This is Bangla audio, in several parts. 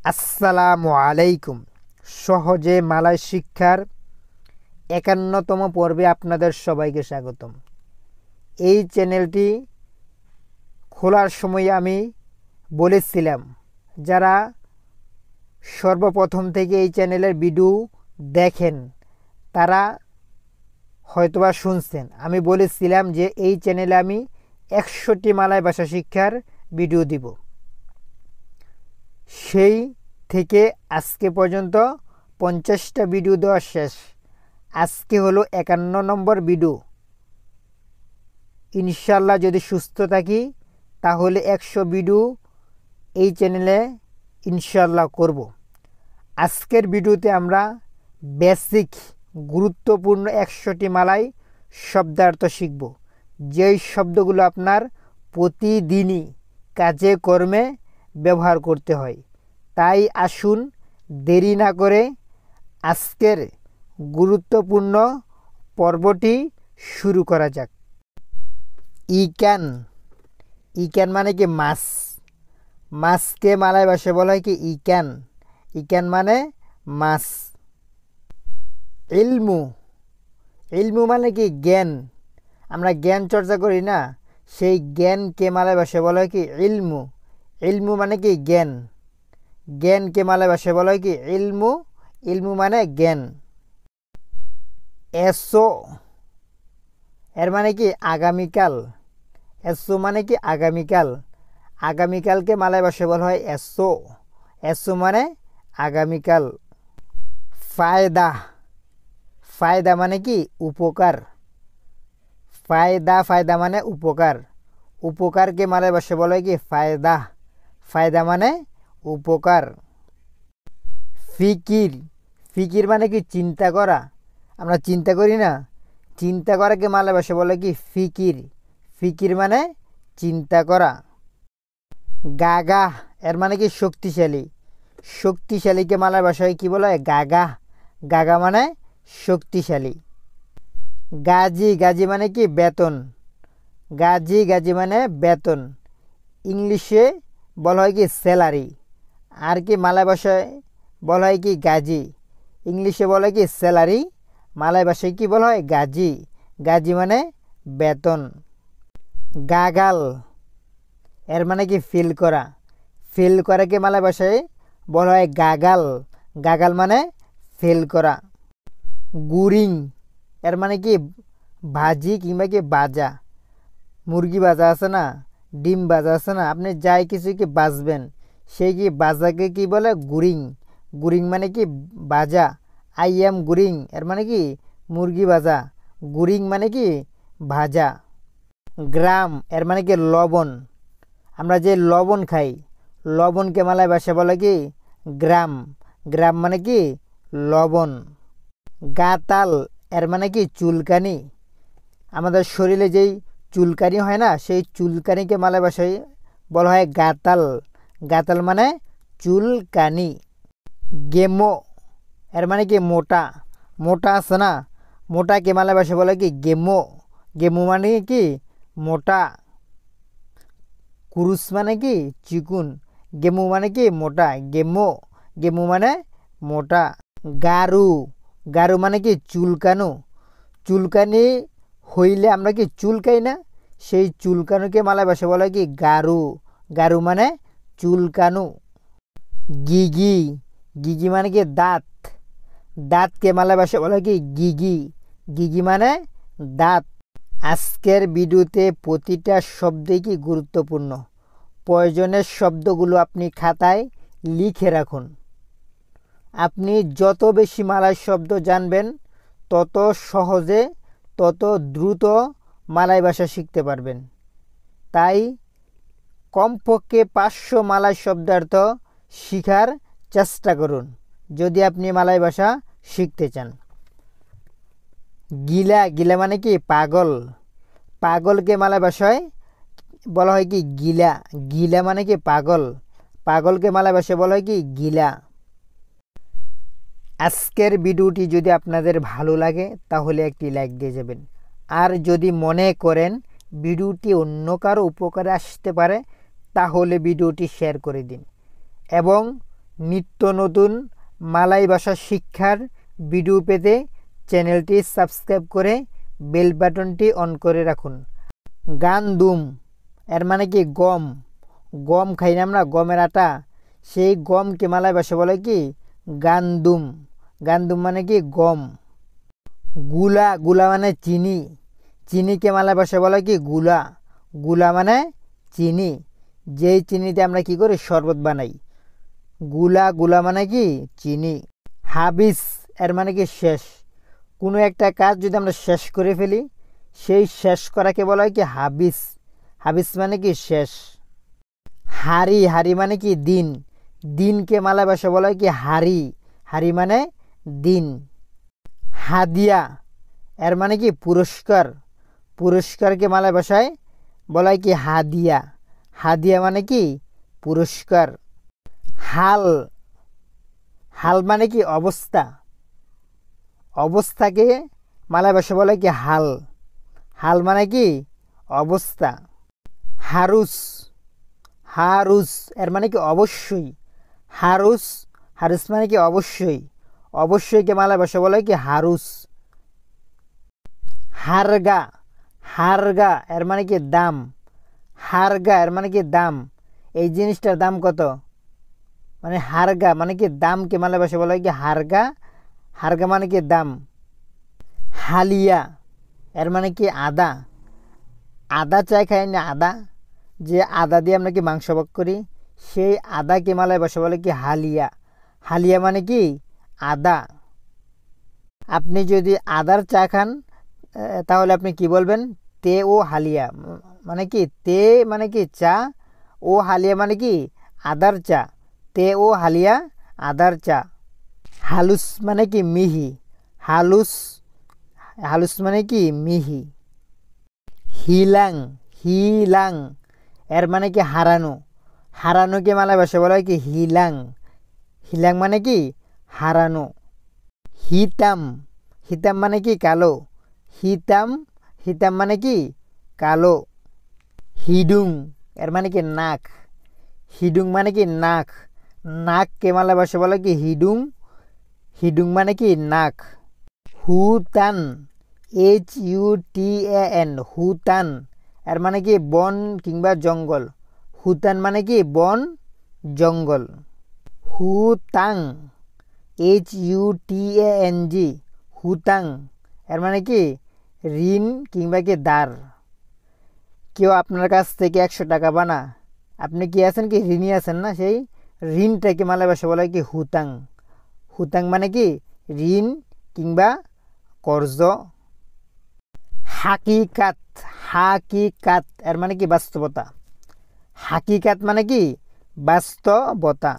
আসসালামু আলাইকুম। সহজে মালয় শিক্ষার ৫১তম পর্বে আপনাদের সবাইকে স্বাগতম। এই চ্যানেলটি খোলার সময় আমি বলেছিলাম, যারা সর্বপ্রথম থেকে এই চ্যানেলের ভিডিও দেখেন তারা হয়তোবা শুনছেন। আমি বলেছিলাম যে এই চ্যানেলে আমি ১০০টি মালয় ভাষা শিক্ষার ভিডিও দিব। সেই থেকে আজকে পর্যন্ত ৫০টা ভিডিও দেওয়া শেষ। আজকে হলো ৫১ নম্বর ভিডিও। ইনশাল্লাহ যদি সুস্থ থাকি তাহলে ১০০ ভিডিও এই চ্যানেলে ইনশাল্লাহ করব। আজকের ভিডিওতে আমরা বেসিক গুরুত্বপূর্ণ ১০০টি মালয় শব্দার্থ শিখব, যেই শব্দগুলো আপনার প্রতিদিনই কাজে কর্মে ব্যবহার করতে হয়। তাই আসুন দেরি না করে আজকের গুরুত্বপূর্ণ পর্বটি শুরু করা যাক। ইকান। ইকান মানে কি মাছ। মাছকে মালয় ভাষায় বলা হয় কি ইকান। ইকান মানে মাছ। ইলমু। ইলমু মানে কি জ্ঞান। আমরা জ্ঞান চর্চা করি না, সেই জ্ঞানকে মালয় ভাষায় বলা হয় কি ইলমু। ইলমু মানে কি জ্ঞান। জ্ঞানকে মালয় ভাষায় বলা হয় কি ইলমু। ইলমু মানে জ্ঞান। এসো। এর মানে কি আগামীকাল। এসো মানে কি আগামীকাল। আগামীকালকে মালয় ভাষায় বলা হয় এসো। এসো মানে আগামীকাল। ফায়দা। ফায়দা মানে কি উপকার। ফায়দা মানে উপকার। উপকারকে মালয় ভাষায় বলা হয় কি ফায়দা। ফায়দা মানে উপকার। ফিকির। ফিকির মানে কি চিন্তা করা। আমরা চিন্তা করি না, চিন্তা করাকে মালয় ভাষায় বলে কি ফিকির। ফিকির মানে চিন্তা করা। গাগা। এর মানে কি শক্তিশালী। শক্তিশালীকে মালয় ভাষায় কি বলা হয় গাগা। গাগা মানে শক্তিশালী। গাজি। গাজি মানে কি বেতন। গাজি মানে বেতন। ইংলিশে বলা হয় কি স্যালারি। আর কি মালয় ভাষায় বলা হয় কি গাজি। ইংলিশে বলা হয় কি স্যালারি, মালয় ভাষায় কি বলা হয় গাজি। গাজি মানে বেতন। গাগাল। এর মানে কি ফিল করা। ফিল করাকে মালয় ভাষায় বলা হয় গাগাল। গাগাল মানে ফিল করা। গুরিং। এর মানে কি ভাজি কিংবা কি বাজা। মুরগি বাজা আছে না, ডিম বাজা আছে না, আপনি যাই কিছু কি বাজবেন, সেই কি বাজাকে কি বলে গুরিং। গুরিং মানে কি বাজা। আই এম গুরিং এর মানে কি মুরগি ভাজা। গুরিং মানে কি ভাজা। গ্রাম। এর মানে কি লবণ। আমরা যে লবণ খাই, লবণকে মালয় ভাষায় বলে কি গ্রাম। গ্রাম মানে কি লবণ। গাতাল। এর মানে কি চুলকানি। আমাদের শরীরে যেই চুলকানি হয় না, সেই চুলকানিকে মালয় ভাষায় বলা হয় গাতাল। গাতাল মানে চুলকানি। গেমো। এর মানে কি মোটা। মোটা আছে না, মোটাকে মালয় ভাষায় বলে কি গেমো। গেমো মানে কি মোটা। কুরুস মানে কি চিকুন। গেমু মানে কি মোটা। গেমো। গেমু মানে মোটা। গারু। গারু মানে কি চুলকানো। চুলকানি হইলে আমরা কি চুলকাই না, সেই চুলকানোকে মালয় ভাষায় বলা হয় কি গারু। গারু মানে চুলকানো। গিগি। গিগি মানে কি দাঁত। দাঁতকে মালয় ভাষায় বলা হয় কি গিগি। গিগি মানে দাঁত। আজকের ভিডিওতে প্রতিটা শব্দই কি গুরুত্বপূর্ণ। প্রয়োজনের শব্দগুলো আপনি খাতায় লিখে রাখুন। আপনি যত বেশি মালয় শব্দ জানবেন, তত সহজে তত দ্রুত মালয় ভাষা শিখতে পারবেন। তাই কমপক্ষে ৫০০ মালয় শব্দার্থ শিখার চেষ্টা করুন যদি আপনি মালয় ভাষা শিখতে চান। গিলা। গিলা মানে কি পাগল। পাগলকে মালয় ভাষায় বলা হয় কি গিলা। গিলা মানে কি পাগল। পাগলকে মালয় ভাষায় বলা হয় কি গিলা। আজকের ভিডিওটি যদি আপনাদের ভালো লাগে তাহলে একটি লাইক দিয়ে যাবেন। আর যদি মনে করেন ভিডিওটি অন্য কারো উপকারে আসতে পারে তাহলে ভিডিওটি শেয়ার করে দিন। এবং নিত্য নতুন মালয় ভাষা শিক্ষার ভিডিও পেতে চ্যানেলটি সাবস্ক্রাইব করে বেল বাটনটি অন করে রাখুন। গান্দুম এর মানে কি গম। গম খাই না আমরা, গমের আটা, সেই গমকে মালয় ভাষা বলে কি গান্দুম। গান্দুম মানে কি গম। গুলা, গুলা মানে চিনি। চিনিকে মালয় ভাষা বলে কি গুলা। গুলা মানে চিনি, যেই চিনিতে আমরা কি করি শরবত বানাই। গুলা, গুলা মানে কি চিনি। হাবিস এর মানে কি শেষ। কোনো একটা কাজ যদি আমরা শেষ করে ফেলি, সেই শেষ করাকে বলা হয় কি হাবিস। হাবিস মানে কি শেষ। হারি, হারি মানে কি দিন। দিনকে মালয় ভাষা বলা হয় কি হারি। হারি মানে দিন। হাদিয়া এর মানে কি পুরস্কার। পুরস্কারকে মালয় ভাষায় বলা হয় কি হাদিয়া। হাদিয়া মানে কি পুরস্কার। হাল, হাল মানে কি অবস্থা। অবস্থাকে মালয় ভাষা বলা হয় কি হাল। হাল মানে কি অবস্থা। হারুস, হারুস এর মানে কি অবশ্যই। হারুস, হারুস মানে কি অবশ্যই। অবশ্যইকে মালয় ভাষা বলা হয় কি হারুস। হারগা, হারগা এর মানে কি দাম। হারগা এর মানে কি দাম। এই জিনিসটার দাম কত, মানে হারগা মানে কি দামকে মালয় ভাষা বলা হয় কি হারগা। হারগা মানে কি দাম। হালিয়া এর মানে কি আদা। আদা চাই খাই না, আদা, যে আদা দিয়ে আমরা কি মাংস ভোগ করি, সেই আদাকে মালয় ভাষা বলে কি হালিয়া। হালিয়া মানে কি আদা। আপনি যদি আদার চা খান তাহলে আপনি কি বলবেন, তে ও হালিয়া। মানে কি তে মানে কি চা, ও হালিয়া মানে কি আদার চা। তে ও হালিয়া আদার চা। হালুস মানে কি মিহি। হালুস, হালুস মানে কি মিহি। হিলাং, হিলাং এর মানে কি হারানো। হারানোকে মালয় ভাষা বলা হয় কি হিলাং। হিলাং মানে কি হারানো। হিতাম, হিতাম মানে কি কালো। হিতাম, হিতাম মানে কি কালো। হিডুং এর মানে কি নাক। হিডুং মানে কি নাক। নাককে মালয় ভাষা বলা হয় কি হিডুং। হিডুং মানে কি নাক। হুতান, HUTAN, হুতান এর মানে কি বন কিংবা জঙ্গল। হুতান মানে কি বন জঙ্গল। হুতাং, HUTANG, হুতাং এর মানে কি ঋণ কিংবা কি দার। কেউ আপনার কাছ থেকে 100 টাকা বানা, আপনি কি আছেন কি ঋণী আছেন না, সেই ঋণটাকে মালয় ভাষা বলা হয় কি হুতাং। হুতাং মানে কি ঋণ কিংবা কর্জ। হাকিকাত, হাকিকাত এর মানে কি বাস্তবতা। হাকিকাত মানে কি বাস্তবতা।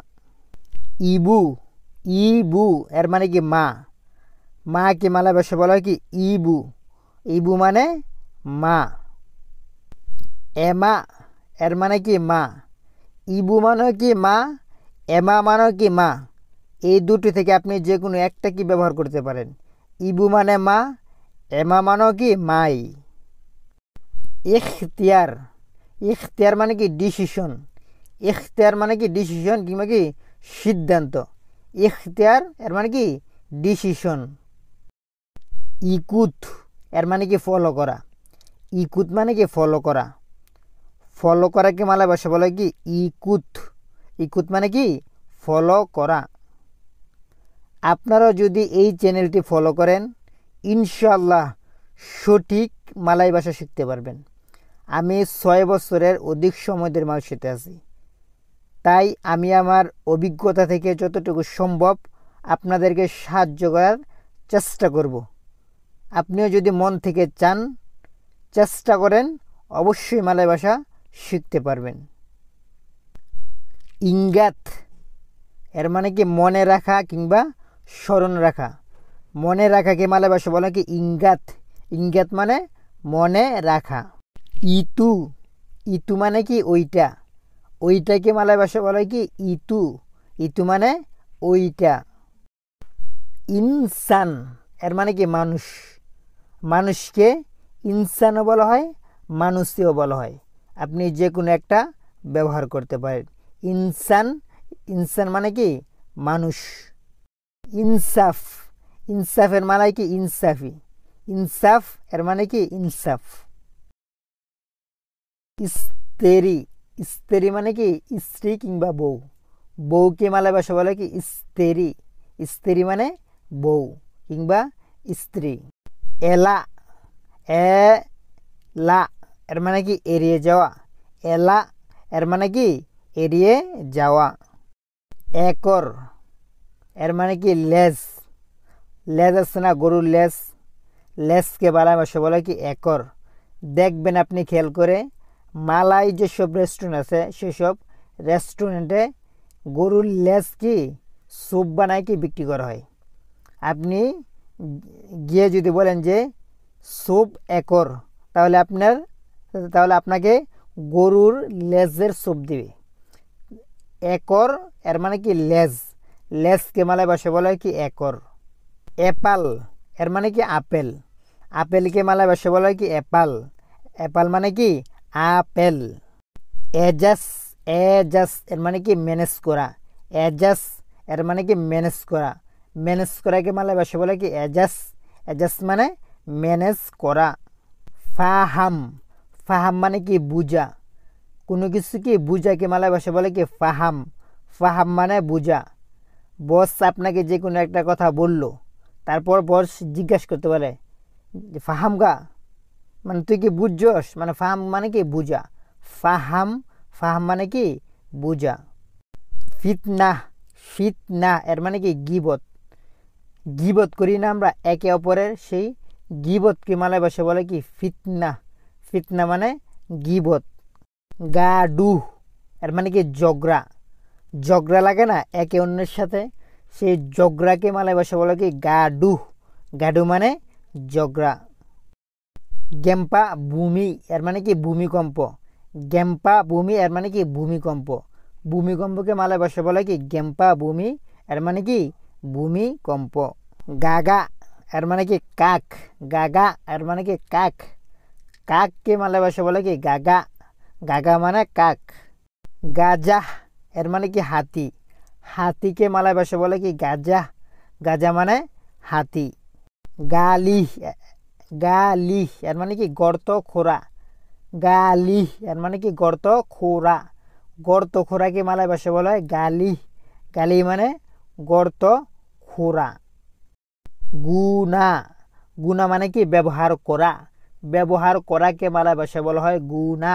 ইবু, ইবু এর মানে কি মা। মাকে মালয় ভাষা বলা হয় কি ইবু। ইবু মানে মা। এমা এর মানে কি মা। ইবু মানে কি মা, এমা মানে কি মা। এই দুটি থেকে আপনি যে কোনো একটা কি ব্যবহার করতে পারেন। ইবু মানে মা, এমা মানে কি মাই। ইখতিয়ার, ইখতিয়ার মানে কি ডিসিশন। ইখতিয়ার মানে কি ডিসিশন কিংবা কি সিদ্ধান্ত। ইখতিয়ার এর মানে কি ডিসিশন। ইকুত এর মানে কি ফলো করা। ইকুত মানে কি ফলো করা। ফলো করাকে মালয় ভাষা বলে কি ইকুত। ইকুত মানে কি ফলো করা। আপনারাও যদি এই চ্যানেলটি ফলো করেন, ইনশাআল্লাহ সঠিক মালয় ভাষা শিখতে পারবেন। আমি 6 বছরের অধিক সময় ধরে মালয়েশিয়াতে আছি, তাই আমি আমার অভিজ্ঞতা থেকে যতটুকু সম্ভব আপনাদেরকে সাহায্য করার চেষ্টা করব। আপনিও যদি মন থেকে চান, চেষ্টা করেন, অবশ্যই মালয় ভাষা শিখতে পারবেন। ইঙ্গাত এর মানে কি মনে রাখা কিংবা স্মরণ রাখা। মনে রাখাকে মালয় ভাষা বলে কি ইঙ্গাত। ইঙ্গাত মানে মনে রাখা। ইতু, ইতু মানে কি ওইটা। ওইটাকে মালয় ভাষা বলে কি ইতু। ইতু মানে ওইটা। ইনসান এর মানে কি মানুষ। মানুষকে ইনসানও বলা হয়, মানুষও বলা হয়। আপনি যে কোনো একটা ব্যবহার করতে পারেন। ইনসান, ইনসান মানে কি মানুষ। ইনসাফ, ইনসাফের মানে কি ইনসাফি, ইনসাফ এর মানে কি ইনসাফ। ইস্তেরি, ইস্তেরি মানে কি স্ত্রী কিংবা বউ, বউকে মালয় ভাষা বলে কি ইস্তেরি, ইস্তেরি মানে বউ কিংবা স্ত্রী। এলা, এ লা এর মানে কি এড়িয়ে যাওয়া, এলা এর মানে কি এড়িয়ে যাওয়া। একর এর মানে কি লেজ, লেজ আছে না গরুর লেজ, লেজকে বাংলা ভাষা বলে কি একর। দেখবেন আপনি খেয়াল করে মালাই যেসব রেস্টুরেন্ট আছে সেসব রেস্টুরেন্টে গরুর লেজ কি স্যুপ বানায় কি বিক্রি করা হয়। আপনি গিয়ে যদি বলেন যে স্যুপ একর, তাহলে আপনাকে গরুর লেজের স্যুপ দিবে। একর এর মানে কি লেজ, লেজকে মালয় ভাষা বলা হয় কি একর। অ্যাপাল এর মানে কি আপেল, আপেলকে মালয় ভাষা বলা হয় কি অ্যাপাল, অ্যাপাল মানে কি আপেল। এজাস, এজাস এর মানে কি ম্যানেজ করা, এজাস এর মানে কি ম্যানেজ করা, ম্যানেজ করাকে মালয় ভাষা বলে কি এজাস, এজাস মানে ম্যানেজ করা। ফাহাম, ফাহাম মানে কি বুঝা, কোনো কিছু কি বুঝাকে মালয় ভাষা বলে কি ফাহাম, ফাহাম মানে বুঝা। বস আপনাকে যে কোনো একটা কথা বলল, তারপর বস জিজ্ঞাসা করতে পারে যে ফাহাম গা, মানে তুই কি বুঝছস, মানে ফাহাম মানে কি বুঝা, ফাহাম, ফাহাম মানে কি বুঝা। ফিতনা, ফিতনা এর মানে কি গীবত, গীবত করি না আমরা একে অপরের, সেই গীবতকে মালয় ভাষা বলে কি ফিতনা, ফিতনা মানে গীবত। গাডু এর মানে কি ঝগড়া, ঝগড়া লাগে না একে অন্যের সাথে, সেই ঝগড়াকে মালয় ভাষা বলে কি গাডু, গাডু মানে ঝগড়া। গেম্পা ভূমি এর মানে কি ভূমিকম্প, গেম্পা ভূমি এর মানে কি ভূমিকম্প, ভূমিকম্পকে মালয় ভাষা বলে কি গেম্পা ভূমি এর মানে কি ভূমিকম্প। গাগা এর মানে কি কাক, গাগা এর মানে কি কাক, কাককে মালয় ভাষা বলে কি গাগা, গাগা মানে কাক। গাজা এর মানে কি হাতি, হাতিকে মালয় ভাষা বলে কি গাজা, গাজা মানে হাতি। গালি, গালি এর মানে কি গর্ত খোঁড়া, গালি এর মানে কি গর্ত খোঁড়া, গর্ত খোঁড়াকে মালয় ভাষা বলা হয় গালি, গালি মানে গর্ত খোঁড়া। গুনা, গুনা মানে কি ব্যবহার করা, ব্যবহার করাকে মালয় ভাষা বলা হয় গুনা,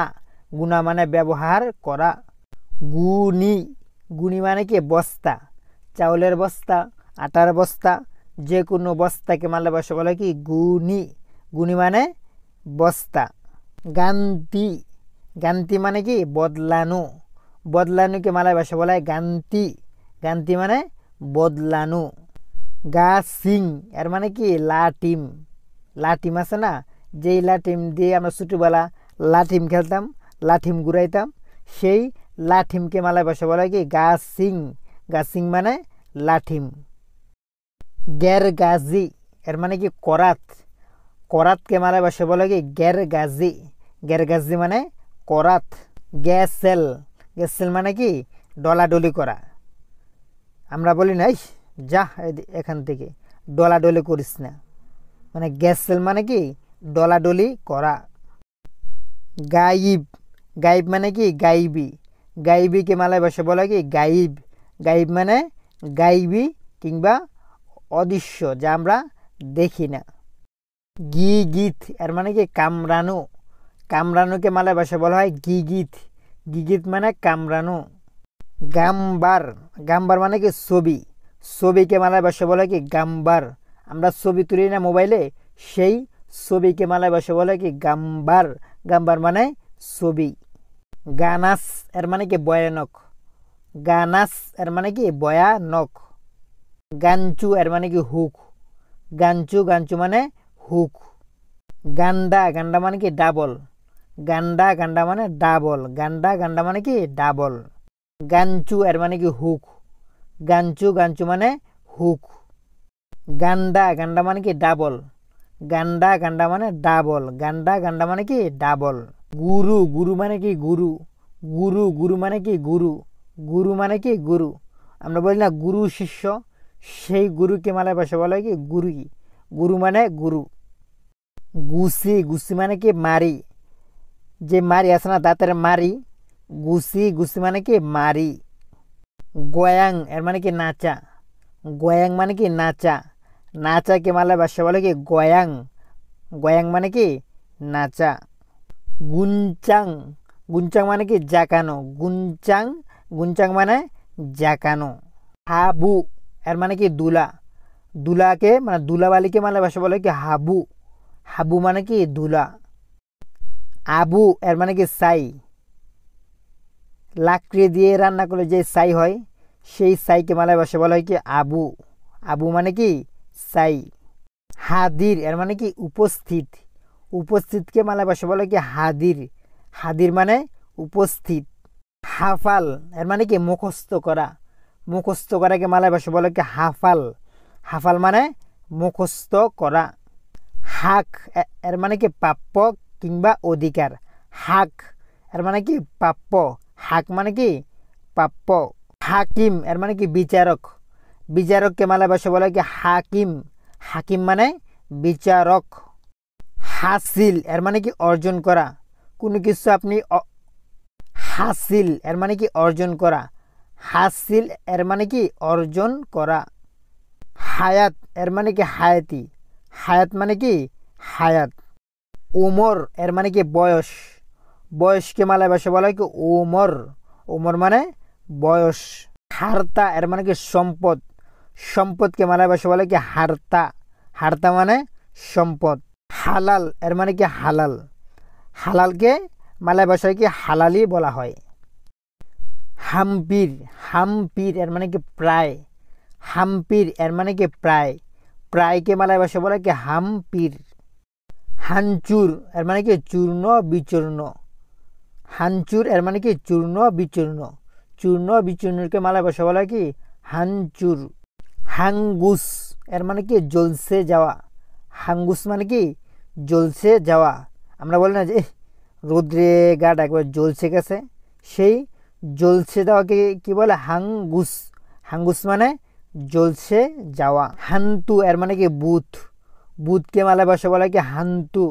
গুনা মানে ব্যবহার করা। গুনি, গুনি মানে কি বস্তা, চাউলের বস্তা, আটার বস্তা, যে কোনো বস্তাকে মালয় ভাষা বলা হয় কি গুনি, গুনি মানে বস্তা। গান্তি, গান্তি মানে কি বদলানো, বদলানোকে মালয় ভাষা বলা হয় গান্তি, গান্তি মানে বদলানো। গাছিং এর মানে কি লাটিম, লাটিম আছে না, যেই লাটিম দিয়ে আমরা ছোটোবেলা লাঠিম খেলতাম, লাঠিম ঘুরাইতাম, সেই লাঠিমকে মালয় ভাষা বলা হয় কি গাছিং, গাছিং মানে লাঠিম। গের গাজি এর মানে কি করাত, করাতকে মালয় ভাষা বলা হয় কি গের গাজি, গের গাজি মানে করাত। গ্যাসেল, গ্যাসেল মানে কি ডলাডলি করা, আমরা বলি না যা এখান থেকে ডলাডলি করিস না, মানে গ্যাসেল মানে কি ডলাডলি করা। গাইব, গাইব মানে কি গাইবি, গাইবিকে মালয় ভাষা বলা কি গাইব, গাইব মানে গাইবি কিংবা অদৃশ্য, যা আমরা দেখি না। গিগিত এর মানে কি কামড়ানো, কামড়ানোকে মালয় ভাষা বলা হয় গিগিত, গিগিত মানে কামড়ানো। গাম্বার, গাম্বার মানে কি ছবি, ছবিকে মালয় ভাষা বলা কি গাম্বার, আমরা ছবি তুলি না মোবাইলে, সেই ছবিকে মালয় ভাষা বলা কি গাম্বার, গাম্বার মানে ছবি। গানাস এর মানে কি ভয়ানক, গানাস এর মানে কি ভয়ানক। গাঞ্চু এর মানে কি হুক, গাঞ্চু, গাঞ্চু মানে হুক। গান্ডা, গান্ডা মানে কি ডাবল, গান্ডা, গান্ডা মানে ডাবল, গান্ডা, গান্ডা মানে কি ডাবল। গাঞ্চু এর মানে কি হুক, গাঞ্চু, গাঞ্চু মানে হুক। গান্ডা, গান্ডা মানে কি ডাবল, গান্ডা, গান্ডা মানে ডাবল, গান্ডা, গান্ডা মানে কি ডাবল। গুরু, গুরু মানে কি গুরু, গুরু, গুরু মানে কি গুরু, গুরু মানে কি গুরু, আমরা বলি না গুরু শিষ্য, সেই গুরুকে মালয় ভাষা বলা হয় কি গুরুই। গুরু মানে গুরু। গুসি, গুসি মানে কি মারি, যে মারি আছে না দাঁতের মারি, গুসি, গুসি মানে কি মারি। গোয়াং এর মানে কি নাচা, গোয়াং মানে কি নাচা, নাচাকে মালয় ভাষা বলে কি গোয়াং, গোয়াং মানে কি নাচা। গুনচাং, গুনচাং মানে কি জাকানো, গুনচাং, গুনচাং মানে জাকানো। হাবু এর মানে কি দুলা, দুলাকে মানে দুলাবালিকে মালয় ভাষা বলে কি হাবু, হাবু মানে কি দুলা। আবু এর মানে কি ছাই, লাকড়ি দিয়ে রান্না করলে যে ছাই হয় সেই ছাইকে মালয় ভাষা বলা হয় কি আবু, আবু মানে কি ছাই। হাদির এর মানে কি উপস্থিত, উপস্থিতকে মালয় ভাষা বলা হয় কি হাদির, হাদির মানে উপস্থিত। হাফাল এর মানে কি মুখস্থ করা, মুখস্থ করাকে মালয় ভাষা বলা হয় কি হাফাল, হাফাল মানে মুখস্থ করা। হাক এর মানে কি প্রাপ্য কিংবা অধিকার, হাক এর মানে কি প্রাপ্য, হাক মানে কি প্রাপ্য। হাকিম এর মানে কি বিচারক, বিচারককে মালয় ভাষা বলা হয় কি হাকিম, হাকিম মানে বিচারক। হাসিল এর মানে কি অর্জন করা, কোনো কিছু আপনি হাসিল এর মানে কি অর্জন করা, হাসিল এর মানে কি অর্জন করা। হায়াত এর মানে কি হায়াতি, হায়াত মানে কি হায়াত। ওমর এর মানে কি বয়স, বয়সকে মালয় ভাষা বলা হয় কি ওমর, ওমর মানে বয়স। হারতা এর মানে কি সম্পদ, সম্পদকে মালয় ভাষা বলা হয় কি হারতা, হারতা মানে সম্পদ। হালাল এর মানে কি হালাল, হালালকে মালয় ভাষায় কি হালালি বলা হয়। হাম্পির, হাম্পির এর মানে কি প্রায়, হাম্পির এর মানে কি প্রায়, প্রায়কে মালয় ভাষা বলা হয় কি হাম্পির। হানচুর এর মানে কি চূর্ণ বিচূর্ণ, হানচুর এর মানে কি চূর্ণ বিচূর্ণ, চূর্ণ বিচূর্ণকে মালয় ভাষা বলা হয় কি হানচুর। হাঙ্গুস এর মানে কি জ্বলছে যাওয়া, হাঙ্গুস মানে কি জ্বলছে যাওয়া। আমরা বলি না যে রোদ্রে গাটা একবার জ্বলছে গেছে, সেই জ্বলছে যাওয়াকে কি বলে হাঙ্গুস, হাঙ্গুস মানে জ্বলছে যাওয়া। হান্তু এর মানে কি বুথ, বুথকে মালয় ভাষা বলা হয় কি হান্তু,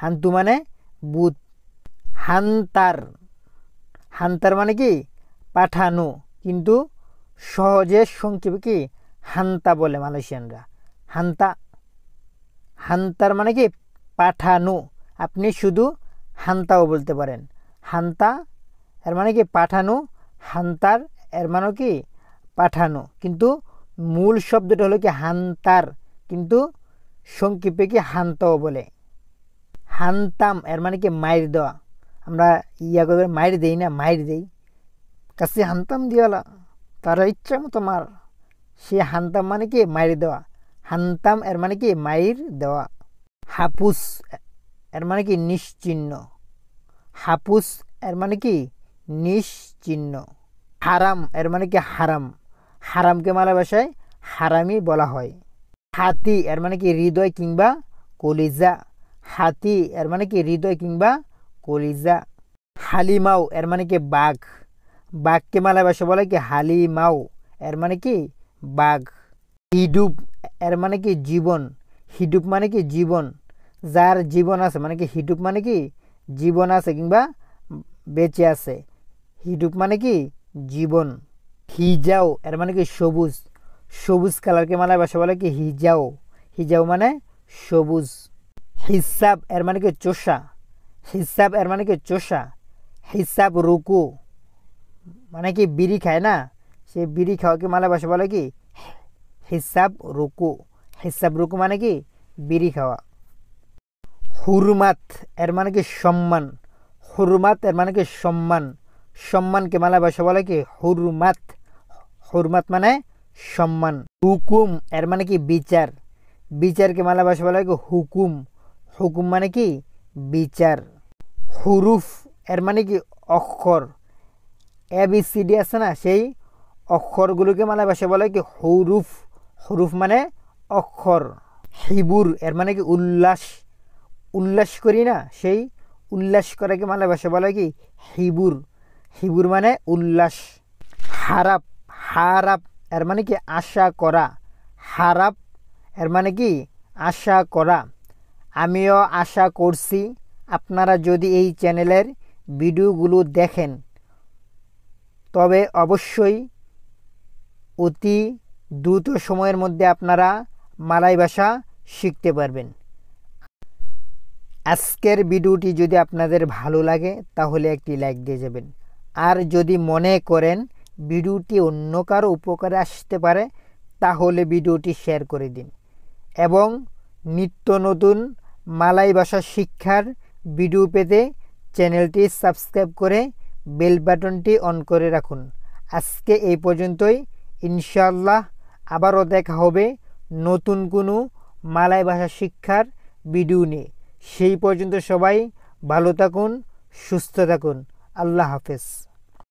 হান্তু মানে বুথ। হান্তার, হান্তার মানে কি পাঠানো, কিন্তু সহজে সংক্ষেপে কি হান্তা বলে মালয়েশিয়ানরা, হান্তা। হান্তার মানে কি পাঠানো, আপনি শুধু হান্তাও বলতে পারেন। হান্তা এর মানে কি পাঠানো, হান্তার এর মানে কি পাঠানো, কিন্তু মূল শব্দটা হলো কি হান্তার, কিন্তু সংক্ষেপে কি হান্তাও বলে। হান্তাম এর মানে কি মাইর দেওয়া, আমরা ইয়া করে মাইর দেই না, মাইর দেই, কাছে হান্তাম দিওয়ালা, তারা ইচ্ছা মতো মার, সে হান্তাম মানে কি মাইর দেওয়া, হান্তাম এর মানে কি মাইর দেওয়া। হাপুস এর মানে কি নিশ্চিহ্ন, হাপুস এর মানে কি নিশ্চিহ্ন। হারাম এর মানে কি হারাম, হারামকে মালয় ভাষায় হারামি বলা হয়। হাতি এর মানে কি হৃদয় কিংবা কলিজা, হাতি এর মানে কি হৃদয় কিংবা কলিজা। হালিমাও এর মানে কি বাঘ, বাঘকে মালয় ভাষা বলে কি হালিমাও, এর মানে কি বাঘ। হিডুপ এর মানে কি জীবন, হিডুপ মানে কি জীবন, যার জীবন আছে মানে কি হিডুপ মানে কি জীবন আছে কিংবা বেঁচে আছে, হিডুপ মানে কি জীবন। হিজাও এর মানে কি সবুজ, সবুজ কালারকে মালয় ভাষা বলে কি হিজাও, হিজাও মানে সবুজ। হিসাব এর মানে কি চোষা, হিসাব এর মানে কি চোষা। হিসাব রুকু মানে কি বিড়ি খায় না, সে বিড়ি খাওয়াকে মালয় ভাষা বলে কি হিসাব রুকু, হিসাব রুকু মানে কি বিড়ি খাওয়া। হুরমাত এর মানে কি সম্মান, হুরমাত এর মানে কি সম্মান, সম্মানকে মালয় ভাষা বলে কি হুরমাত, হুরমাত মানে সম্মান। হুকুম এর মানে কি বিচার, বিচারকে মালয় ভাষা বলে কি হুকুম, হুকুম মানে কি বিচার। হুরুফ এর মানে কি অক্ষর, ABCD আছে না, সেই অক্ষরগুলোকে মালয় ভাষা বলে কি হুরুফ, হুরুফ মানে অক্ষর। হিবুর এর মানে কি উল্লাস, উল্লাস করি না, সেই উল্লাস করাকে মালয় ভাষা বলে কি হিবুর, হিবুর মানে উল্লাস। হারাপ, হারাপ এর মানে কি আশা করা, হারাপ এর মানে কি আশা করা। আমিও আশা করছি আপনারা যদি এই চ্যানেলের ভিডিওগুলো দেখেন তবে অবশ্যই অতি দ্রুত সময়ের মধ্যে আপনারা মালয় ভাষা শিখতে পারবেন। আজকের ভিডিওটি যদি আপনাদের ভালো লাগে তাহলে একটি লাইক দিয়ে যাবেন। আর যদি মনে করেন ভিডিওটি অন্য কারো উপকারে আসতে পারে তাহলে ভিডিওটি শেয়ার করে দিন এবং নিত্য নতুন মালয় ভাষা শিক্ষার ভিডিও পেতে চ্যানেলটি সাবস্ক্রাইব করে বেল বাটনটি অন করে রাখুন। আজকে এই পর্যন্তই, ইনশাআল্লাহ আবারও দেখা হবে নতুন কোনো মালয় ভাষা শিক্ষার ভিডিও নিয়ে। সেই পর্যন্ত সবাই ভালো থাকুন, সুস্থ থাকুন। আল্লাহ হাফেজ।